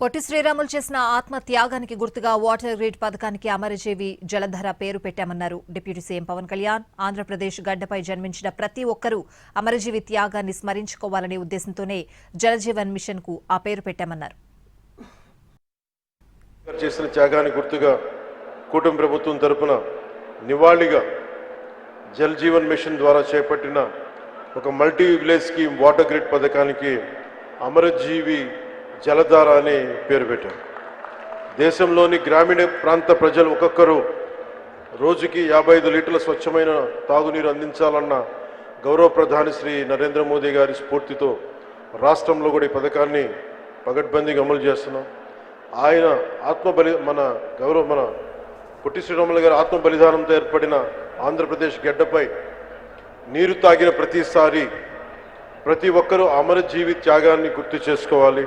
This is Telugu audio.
పొట్టి శ్రీరాములు చేసిన ఆత్మ త్యాగానికి గుర్తుగా వాటర్ గ్రిడ్ పథకానికి అమరజీవి జలధార పేరు పెట్టామన్నారు డిప్యూటీ సీఎం పవన్ కళ్యాణ్. ఆంధ్రప్రదేశ్ గడ్డపై జన్మించిన ప్రతి ఒక్కరూ అమరజీవి త్యాగాన్ని స్మరించుకోవాలనే ఉద్దేశంతోనే జలజీవన్ మిషన్ కు ఆ పేరు పెట్టామన్నారు. చేసిన త్యాగానికి గుర్తుగా కూటమి ప్రభుత్వం తరపున నివాళిగా జల్ జీవన్ మిషన్ ద్వారా చేపట్టిన ఒక multi village scheme water grid పథకానికి అమరజీవి జలధార అని పేరు పెట్టారు. దేశంలోని గ్రామీణ ప్రాంత ప్రజలు ఒక్కొక్కరు రోజుకి 55 లీటర్ల స్వచ్ఛమైన తాగునీరు అందించాలన్న గౌరవ ప్రధాని శ్రీ నరేంద్ర మోదీ గారి స్ఫూర్తితో రాష్ట్రంలో కూడా ఈ పథకాన్ని పగడ్బందీగా అమలు చేస్తున్నాం. ఆయన మన పొట్టి శ్రీరాములు గారి ఆత్మ బలిదానంతో ఏర్పడిన ఆంధ్రప్రదేశ్ గడ్డపై నీరు తాగిన ప్రతిసారి ప్రతి ఒక్కరూ అమరజీవి త్యాగాన్ని గుర్తు చేసుకోవాలి.